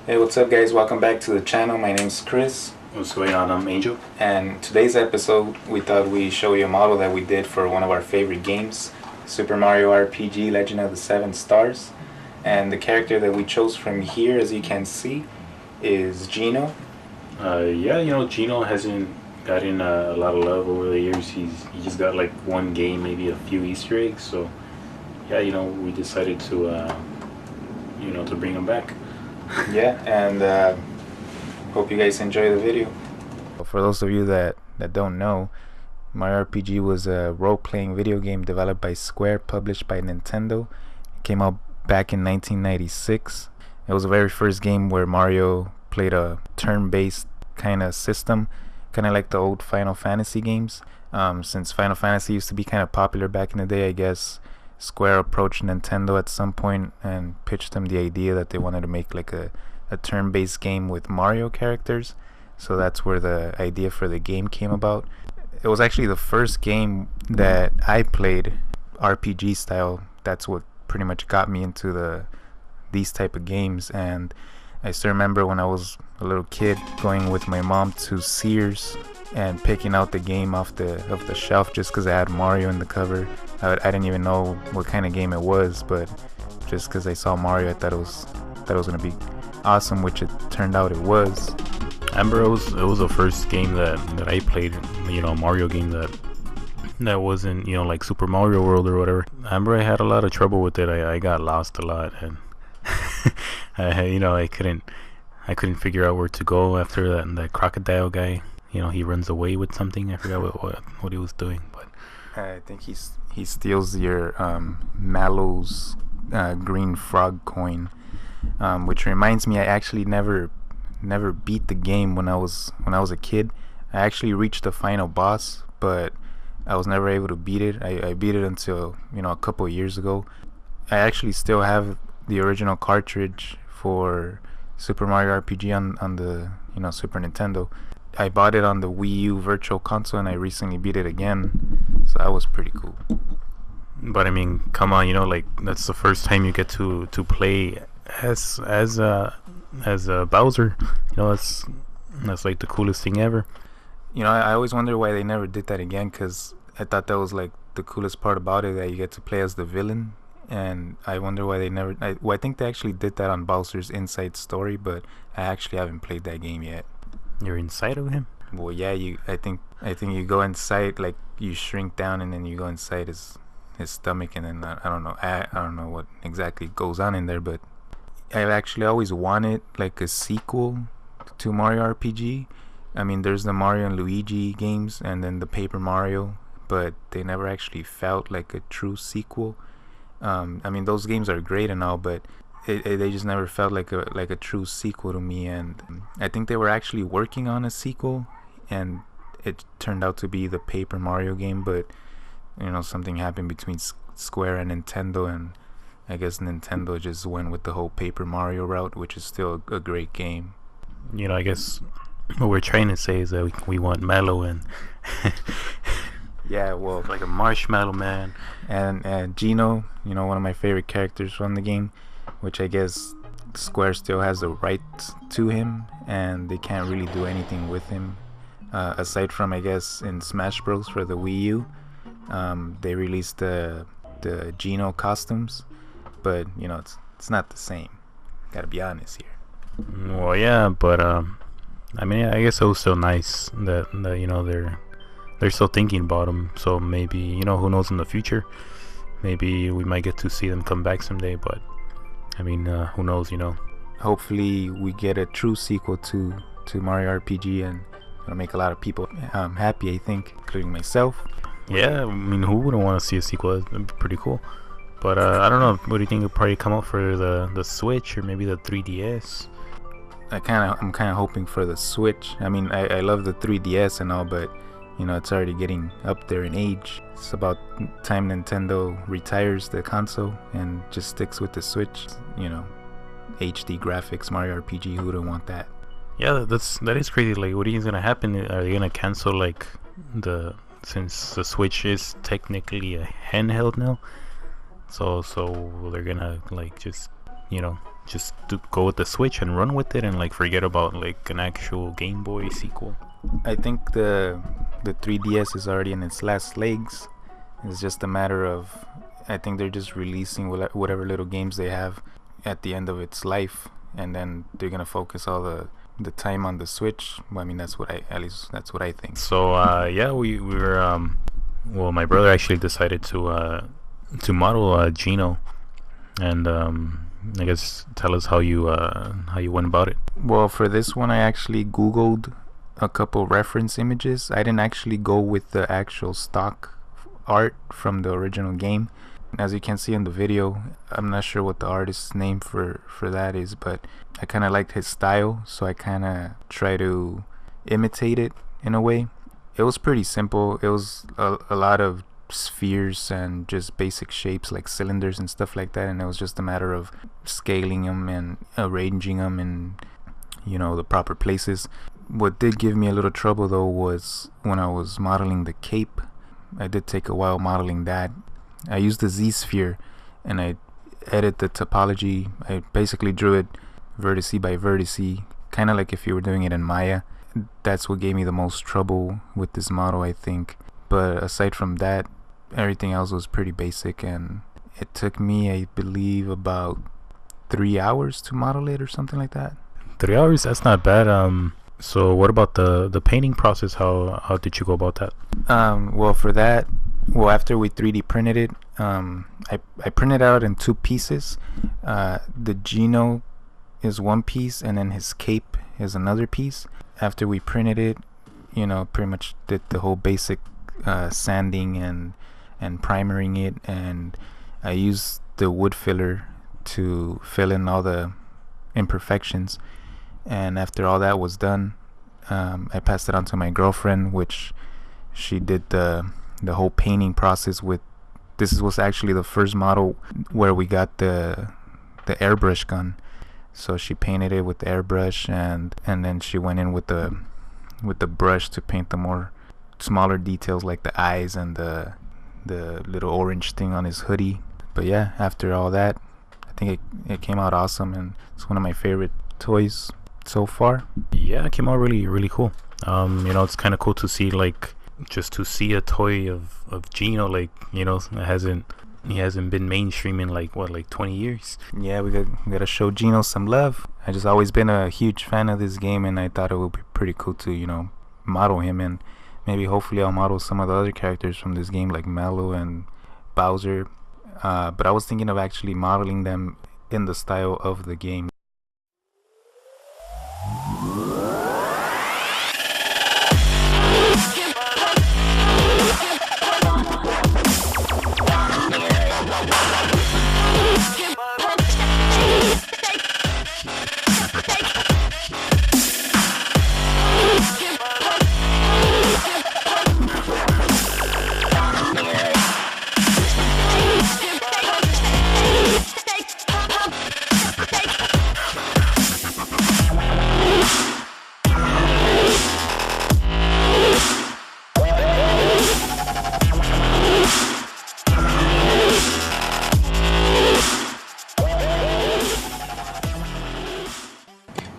Hey, what's up guys? Welcome back to the channel. My name's Chris. What's going on? I'm Angel. And today's episode, we thought we'd show you a model that we did for one of our favorite games, Super Mario RPG Legend of the Seven Stars. And the character that we chose from here, as you can see, is Gino. Gino hasn't gotten a lot of love over the years. He just got like one game, maybe a few Easter eggs. So, we decided to, to bring him back. Yeah, and hope you guys enjoy the video. For those of you that don't know, Mario RPG was a role-playing video game developed by Square, published by Nintendo. It came out back in 1996. It was the very first game where Mario played a turn-based kind of system, kind of like the old Final Fantasy games. Since Final Fantasy used to be kind of popular back in the day, I guess Square approached Nintendo at some point and pitched them the idea that they wanted to make like a turn-based game with Mario characters. So that's where the idea for the game came about. It was actually the first game that I played RPG style. That's what pretty much got me into these type of games. And I still remember when I was a little kid going with my mom to Sears and picking out the game off the shelf just because it had Mario in the cover. I didn't even know what kind of game it was, but just because I saw Mario, I thought it was gonna be awesome, which it turned out it was. I remember it was the first game that I played, a Mario game that wasn't like Super Mario World or whatever. I remember I had a lot of trouble with it. I got lost a lot, and I couldn't figure out where to go after that crocodile guy. He runs away with something. I forgot what he was doing, but I think he steals your Mallow's green frog coin, which reminds me, I actually never beat the game when I was a kid. I actually reached the final boss, but I was never able to beat it. I beat it until a couple of years ago. I actually still have the original cartridge for Super Mario RPG on the Super Nintendo. I bought it on the Wii U Virtual Console, and I recently beat it again, so that was pretty cool. But I mean, come on, that's the first time you get to play as Bowser. That's like the coolest thing ever. I always wonder why they never did that again, because I thought that was like the coolest part about it, that you get to play as the villain. And I wonder why they never. I think they actually did that on Bowser's Inside Story, but I actually haven't played that game yet. You're inside of him? Well, yeah. I think you go inside, like you shrink down, and then you go inside his stomach, and then I don't know. I don't know what exactly goes on in there, but I've actually always wanted like a sequel to Mario RPG. I mean, there's the Mario and Luigi games, and then the Paper Mario, but they never actually felt like a true sequel. I mean, those games are great and all, but they just never felt like a true sequel to me. And I think they were actually working on a sequel, and it turned out to be the Paper Mario game, but something happened between Square and Nintendo, and I guess Nintendo just went with the whole Paper Mario route, which is still a great game. I guess what we're trying to say is that we want Mallow and yeah, well, like a marshmallow man. And Gino, one of my favorite characters from the game, which I guess Square still has the right to him, and they can't really do anything with him aside from, I guess, in Smash Bros. For the Wii U. They released the Geno costumes, but it's not the same. Gotta be honest here. Well, yeah, but I mean, I guess it was still nice that they're still thinking about him. So maybe who knows, in the future, maybe we might get to see them come back someday. But I mean, who knows? Hopefully, we get a true sequel to Mario RPG, and it'll make a lot of people happy, I think, including myself. Yeah, I mean, who wouldn't want to see a sequel? That'd be pretty cool. But I don't know. What do you think will probably come out for the Switch or maybe the 3DS? I'm kind of hoping for the Switch. I mean, I love the 3DS and all, but it's already getting up there in age. It's about time Nintendo retires the console and just sticks with the Switch. HD graphics, Mario RPG. Who wouldn't want that? Yeah, that is crazy. Like, what do you think is gonna happen? Are they gonna cancel like since the Switch is technically a handheld now? So they're gonna like just just to go with the Switch and run with it and like forget about like an actual Game Boy sequel? I think the 3DS is already in its last legs. It's just a matter of, I think they're just releasing whatever little games they have at the end of its life, and then they're gonna focus all the time on the Switch. Well, I mean, that's what I think. So yeah, we were well, my brother actually decided to model Gino, and I guess tell us how you went about it. Well, for this one, I actually Googled a couple reference images. I didn't actually go with the actual stock art from the original game. As you can see in the video, I'm not sure what the artist's name for that is, but I kind of liked his style, so I kind of try to imitate it in a way. It was pretty simple. It was a lot of spheres and just basic shapes like cylinders and stuff like that, and it was just a matter of scaling them and arranging them in, you know, the proper places. What did give me a little trouble though was when I was modeling the cape. I did take a while modeling that. I used the Z sphere and I edited the topology. I basically drew it vertice by vertice, kind of like if you were doing it in Maya. That's what gave me the most trouble with this model, I think. But aside from that, everything else was pretty basic, and it took me, I believe, about 3 hours to model it or something like that. 3 hours? That's not bad. So what about the painting process? How did you go about that? Well, for that, after we 3D printed it, I printed out in 2 pieces. The Geno is one piece, and then his cape is another piece. After we printed it, you know, pretty much did the whole basic sanding and primering it, and I used the wood filler to fill in all the imperfections. And after all that was done, I passed it on to my girlfriend, which she did the whole painting process with. This was actually the first model where we got the airbrush gun. So she painted it with the airbrush, and then she went in with the brush to paint the more smaller details like the eyes and the little orange thing on his hoodie. But yeah, after all that, I think it came out awesome, and it's one of my favorite toys so far. Yeah, it came out really, really cool. You know, it's kind of cool to see, like, just to see a toy of Gino, like, you know, he hasn't been mainstream in like 20 years. Yeah, we gotta show Gino some love. I just always been a huge fan of this game, and I thought it would be pretty cool to, you know, model him, and maybe hopefully I'll model some of the other characters from this game like Mallow and Bowser. But I was thinking of actually modeling them in the style of the game.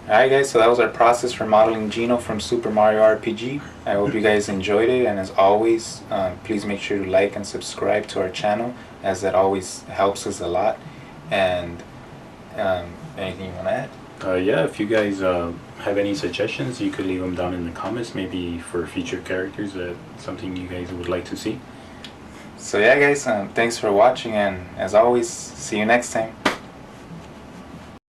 Alright guys, so that was our process for modeling Geno from Super Mario RPG. I hope you guys enjoyed it, and as always, please make sure to like and subscribe to our channel, as that always helps us a lot. And anything you want to add? Yeah, if you guys have any suggestions, you could leave them down in the comments, maybe for future characters, something you guys would like to see. So yeah guys, thanks for watching, and as always, see you next time.